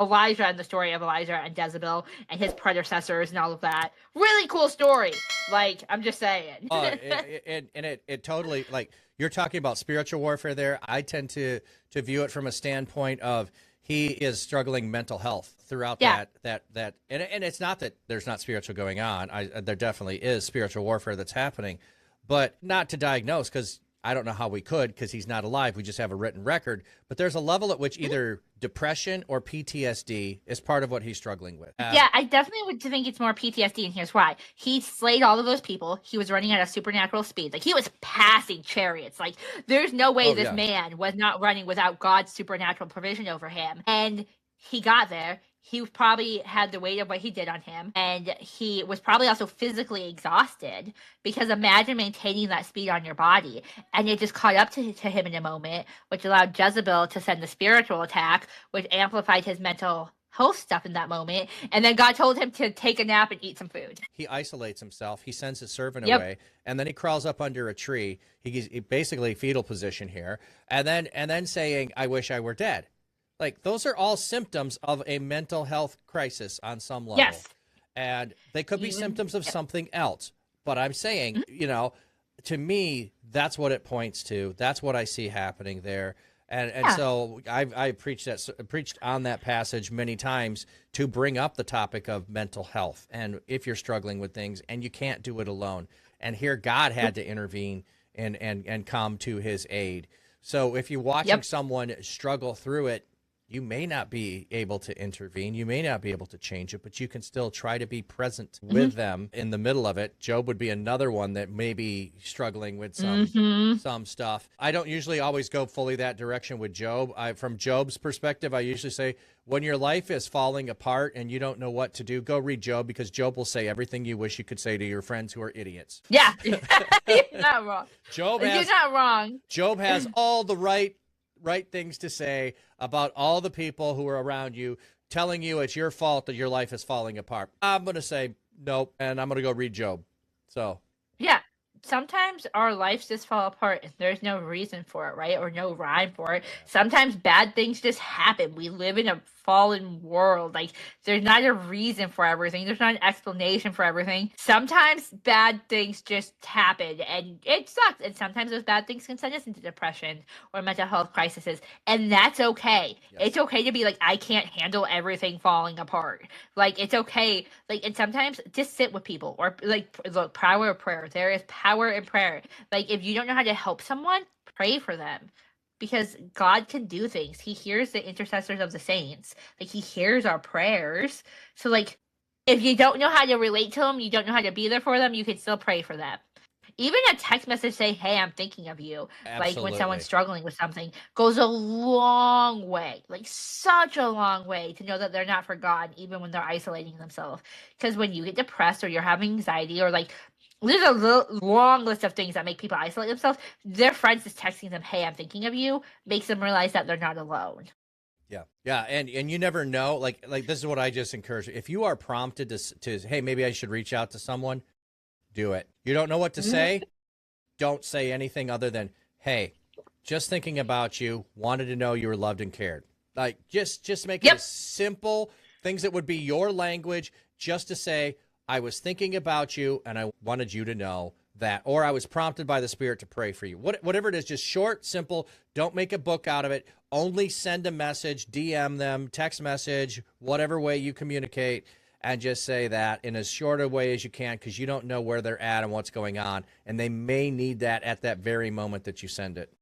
Elijah and the story of Elijah and Jezebel and his predecessors and all of that. Really cool story. Like, I'm just saying. It totally, like, you're talking about spiritual warfare there. I tend to view it from a standpoint of he is struggling mental health throughout Yeah. and it's not that there's not spiritual going on. There definitely is spiritual warfare that's happening, but not to diagnose, because I don't know how we could, because he's not alive. We just have a written record. But there's a level at which either depression or PTSD is part of what he's struggling with. Yeah, I definitely would think it's more PTSD, and here's why. He slayed all of those people. He was running at a supernatural speed. Like, he was passing chariots. Like, there's no way this man was not running without God's supernatural provision over him. And he got there. He probably had the weight of what he did on him, and he was probably also physically exhausted, because imagine maintaining that speed on your body, and it just caught up to him in a moment, which allowed Jezebel to send the spiritual attack, which amplified his mental health stuff in that moment, and then God told him to take a nap and eat some food. He isolates himself. He sends his servant away, and then he crawls up under a tree. He's basically fetal position here, and then saying, "I wish I were dead." Like, those are all symptoms of a mental health crisis on some level. Yes. And they could be symptoms of something else. But I'm saying, to me, that's what it points to. That's what I see happening there. And so I preached on that passage many times to bring up the topic of mental health. And if you're struggling with things and you can't do it alone. And here God had to intervene and come to his aid. So if you're watching someone struggle through it, you may not be able to intervene. You may not be able to change it, but you can still try to be present with them in the middle of it. Job would be another one that may be struggling with some stuff. I don't usually always go fully that direction with Job. From Job's perspective, I usually say, when your life is falling apart and you don't know what to do, go read Job, because Job will say everything you wish you could say to your friends who are idiots. Yeah, you're not wrong. You're not wrong. Job has all the right things to say about all the people who are around you, telling you it's your fault that your life is falling apart. I'm going to say nope, and I'm going to go read Job. So, yeah, sometimes our lives just fall apart and there's no reason for it, right? Or no rhyme for it. Sometimes bad things just happen. We live in a fallen world. Like, there's not a reason for everything. There's not an explanation for everything. Sometimes bad things just happen and it sucks. And sometimes those bad things can send us into depression or mental health crises. And that's okay. Yes. It's okay to be like, I can't handle everything falling apart. Like, it's okay. Like, and sometimes just sit with people, or like, look, power of prayer. There is power in prayer. Like, if you don't know how to help someone, pray for them. Because God can do things. He hears the intercessors of the saints. Like, he hears our prayers. So, like, if you don't know how to relate to them, you don't know how to be there for them, you can still pray for them. Even a text message say, "Hey, I'm thinking of you." Absolutely. Like, when someone's struggling with something, goes a long way. Like, such a long way to know that they're not forgotten, even when they're isolating themselves. Because when you get depressed or you're having anxiety, or like, there's a long list of things that make people isolate themselves. Their friends just texting them, "Hey, I'm thinking of you," makes them realize that they're not alone. Yeah, and you never know. Like this is what I just encourage. If you are prompted to hey, maybe I should reach out to someone, do it. You don't know what to say, don't say anything other than, "Hey, just thinking about you, wanted to know you were loved and cared." Like, just make it simple, things that would be your language, just to say, "I was thinking about you and I wanted you to know that," or "I was prompted by the Spirit to pray for you." Whatever it is, just short, simple. Don't make a book out of it. Only send a message, DM them, text message, whatever way you communicate, and just say that in as short a way as you can, because you don't know where they're at and what's going on, and they may need that at that very moment that you send it.